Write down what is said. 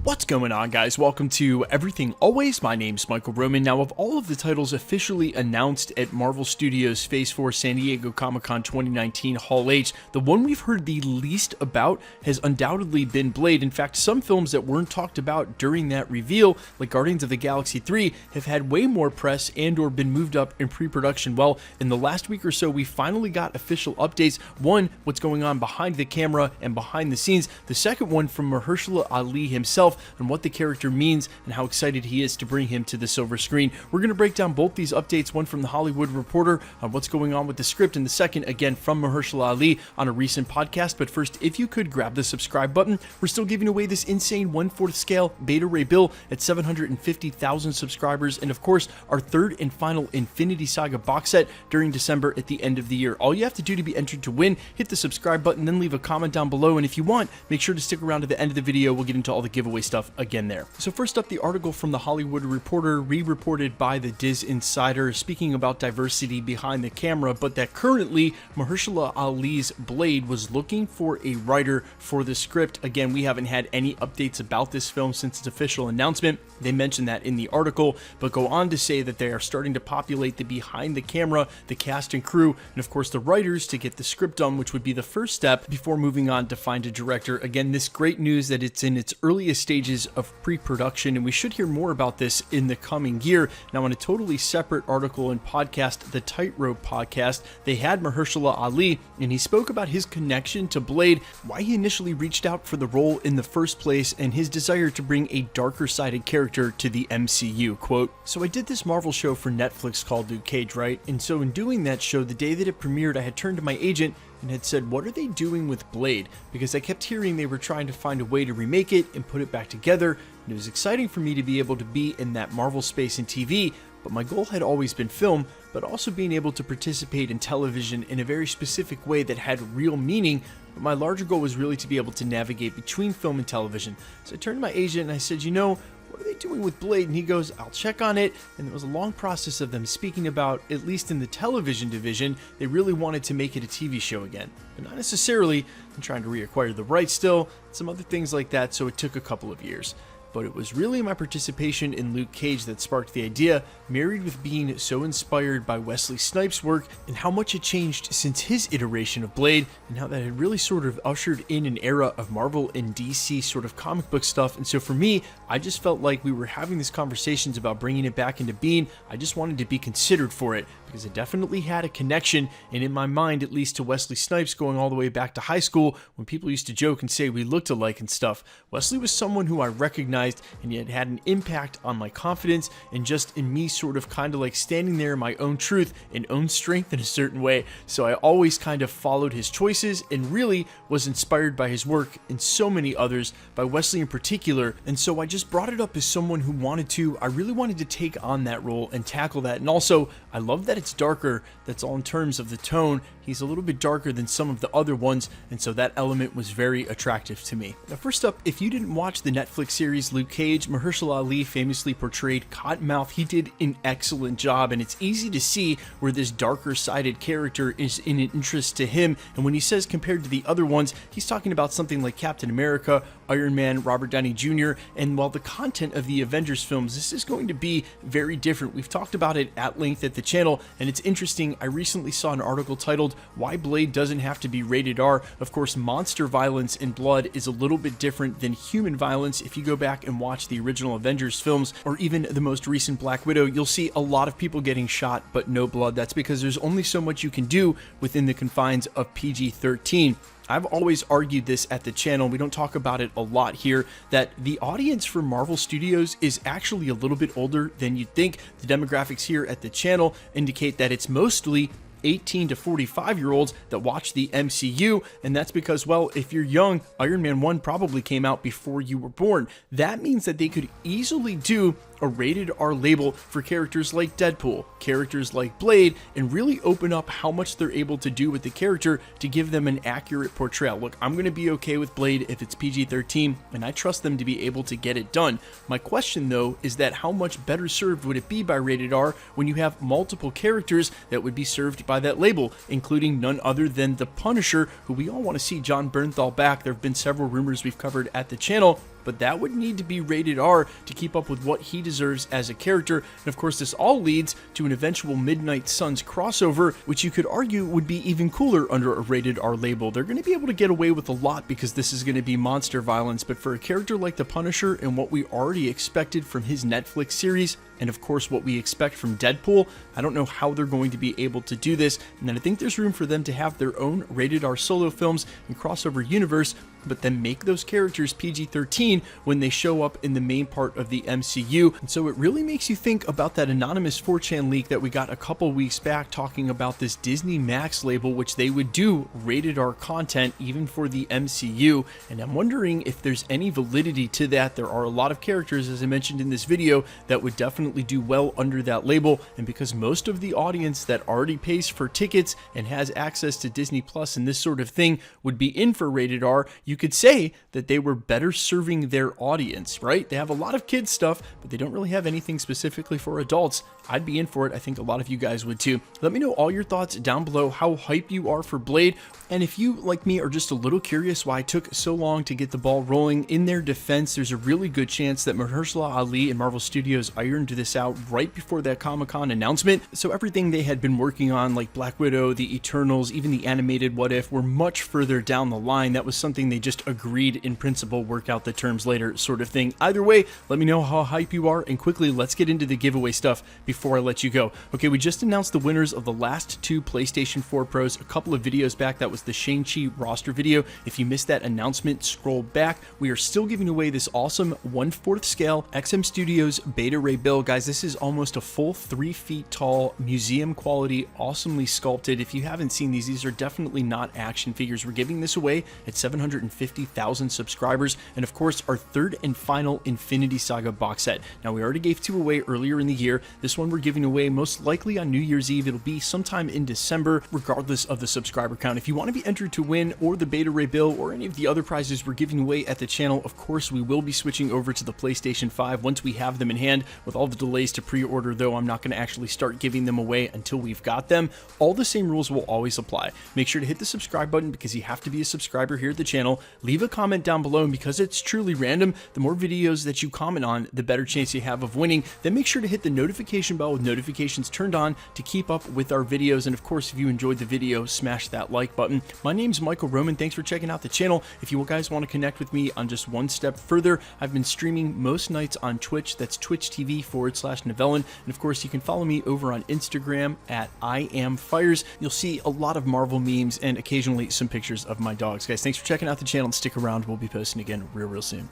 What's going on, guys? Welcome to Everything Always. My name's Michael Roman. Now, of all of the titles officially announced at Marvel Studios Phase 4 San Diego Comic-Con 2019 Hall H, the one we've heard the least about has undoubtedly been Blade. In fact, some films that weren't talked about during that reveal, like Guardians of the Galaxy 3, have had way more press and or been moved up in pre-production. Well, in the last week or so, we finally got official updates. One, what's going on behind the camera and behind the scenes. The second one from Mahershala Ali himself, and what the character means and how excited he is to bring him to the silver screen. We're going to break down both these updates, one from the Hollywood Reporter on what's going on with the script, and the second, again, from Mahershala Ali on a recent podcast. But first, if you could grab the subscribe button, we're still giving away this insane 1/4 scale Beta Ray Bill at 750,000 subscribers, and of course, our third and final Infinity Saga box set during December at the end of the year. All you have to do to be entered to win, hit the subscribe button, then leave a comment down below, and if you want, make sure to stick around to the end of the video. We'll get into all the giveaway stuff again there. So first up, the article from the Hollywood Reporter, re-reported by the Diz Insider, speaking about diversity behind the camera, but that currently Mahershala Ali's Blade was looking for a writer for the script. Again, we haven't had any updates about this film since its official announcement. They mentioned that in the article, but go on to say that they are starting to populate the behind the camera, the cast and crew, and of course the writers to get the script done, which would be the first step before moving on to find a director. Again, this great news that it's in its earliest stages of pre-production, and we should hear more about this in the coming year. Now, in a totally separate article and podcast, the Tightrope podcast, they had Mahershala Ali, and he spoke about his connection to Blade, why he initially reached out for the role in the first place, and his desire to bring a darker-sided character to the MCU. Quote, "So I did this Marvel show for Netflix called Luke Cage, right? And so in doing that show, the day that it premiered, I had turned to my agent and had said, what are they doing with Blade? Because I kept hearing they were trying to find a way to remake it and put it back together, and it was exciting for me to be able to be in that Marvel space in TV, but my goal had always been film, but also being able to participate in television in a very specific way that had real meaning. But my larger goal was really to be able to navigate between film and television. So I turned to my agent and I said, you know, what are they doing with Blade? And he goes, I'll check on it. And it was a long process of them speaking about, at least in the television division, they really wanted to make it a TV show again. But not necessarily. I'm trying to reacquire the rights still, some other things like that, so it took a couple of years. But it was really my participation in Luke Cage that sparked the idea, married with being so inspired by Wesley Snipes' work and how much it changed since his iteration of Blade, and how that had really sort of ushered in an era of Marvel and DC sort of comic book stuff. And so for me, I just felt like we were having these conversations about bringing it back into being. I just wanted to be considered for it, because it definitely had a connection, and in my mind, at least, to Wesley Snipes, going all the way back to high school when people used to joke and say we looked alike and stuff. Wesley was someone who I recognized, and yet had an impact on my confidence and just in me sort of kind of like standing there in my own truth and own strength in a certain way. So I always kind of followed his choices and really was inspired by his work and so many others, by Wesley in particular. And so I just brought it up as someone who wanted to. I really wanted to take on that role and tackle that. And also, I love that it's darker. That's all in terms of the tone. He's a little bit darker than some of the other ones, and so that element was very attractive to me. Now, first up, if you didn't watch the Netflix series Luke Cage, Mahershala Ali famously portrayed Cottonmouth. He did an excellent job, and it's easy to see where this darker-sided character is in interest to him. And when he says compared to the other ones, he's talking about something like Captain America, Iron Man, Robert Downey Jr., and while the content of the Avengers films, this is going to be very different. We've talked about it at length at the channel, and it's interesting. I recently saw an article titled, Why Blade Doesn't Have to Be Rated R. Of course, monster violence and blood is a little bit different than human violence. If you go back and watch the original Avengers films, or even the most recent Black Widow, you'll see a lot of people getting shot, but no blood. That's because there's only so much you can do within the confines of PG-13. I've always argued this at the channel, we don't talk about it a lot here, that the audience for Marvel Studios is actually a little bit older than you'd think. The demographics here at the channel indicate that it's mostly 18 to 45-year-olds that watch the MCU, and that's because, well, if you're young, Iron Man 1 probably came out before you were born. That means that they could easily do a rated R label for characters like Deadpool, characters like Blade, and really open up how much they're able to do with the character to give them an accurate portrayal. Look, I'm going to be okay with Blade if it's PG-13, and I trust them to be able to get it done. My question, though, is that how much better served would it be by rated R when you have multiple characters that would be served by that label, including none other than the Punisher, who we all want to see John Bernthal back. There have been several rumors we've covered at the channel but that would need to be rated R to keep up with what he deserves as a character. And of course, this all leads to an eventual Midnight Suns crossover, which you could argue would be even cooler under a rated R label. They're going to be able to get away with a lot because this is going to be monster violence, but for a character like the Punisher and what we already expected from his Netflix series, and of course what we expect from Deadpool, I don't know how they're going to be able to do this, and then I think there's room for them to have their own rated R solo films and crossover universe, but then make those characters PG-13 when they show up in the main part of the MCU. And so it really makes you think about that anonymous 4chan leak that we got a couple weeks back talking about this Disney Max label, which they would do rated R content even for the MCU. And I'm wondering if there's any validity to that. There are a lot of characters, as I mentioned in this video, that would definitely do well under that label. And because most of the audience that already pays for tickets and has access to Disney Plus and this sort of thing would be in for rated R, you could say that they were better serving their audience, right? They have a lot of kids stuff, but they don't really have anything specifically for adults. I'd be in for it. I think a lot of you guys would too. Let me know all your thoughts down below, how hype you are for Blade, and if you, like me, are just a little curious why it took so long to get the ball rolling. In their defense, there's a really good chance that Mahershala Ali and Marvel Studios ironed this out right before that Comic-Con announcement, so everything they had been working on, like Black Widow, the Eternals, even the animated What If, were much further down the line. That was something they just agreed in principle, work out the terms later sort of thing. Either way, let me know how hype you are, and quickly, let's get into the giveaway stuff before I let you go. Okay, we just announced the winners of the last two PlayStation 4 Pros a couple of videos back. That was the Shang-Chi roster video. If you missed that announcement, scroll back. We are still giving away this awesome 1/4 scale XM Studios Beta Ray Bill. Guys, this is almost a full 3 feet tall, museum quality, awesomely sculpted. If you haven't seen these are definitely not action figures. We're giving this away at 750,000 subscribers, and of course our third and final Infinity Saga box set. Now, we already gave 2 away earlier in the year. This one we're giving away most likely on New Year's Eve. It'll be sometime in December, regardless of the subscriber count. If you want to be entered to win or the Beta Ray Bill or any of the other prizes we're giving away at the channel, of course we will be switching over to the PlayStation 5 once we have them in hand. With all the delays to pre-order, though, I'm not going to actually start giving them away until we've got them. All the same rules will always apply. Make sure to hit the subscribe button because you have to be a subscriber here at the channel. Leave a comment down below, and because it's truly random, the more videos that you comment on, the better chance you have of winning. Then make sure to hit the notification bell with notifications turned on to keep up with our videos. And of course, if you enjoyed the video, smash that like button. My name's Michael Roman. Thanks for checking out the channel. If you guys want to connect with me on just one step further, I've been streaming most nights on Twitch. That's twitch.tv/Novellin. And of course, you can follow me over on Instagram at IamFires. You'll see a lot of Marvel memes and occasionally some pictures of my dogs. Guys, thanks for checking out the channel, and stick around. We'll be posting again real soon.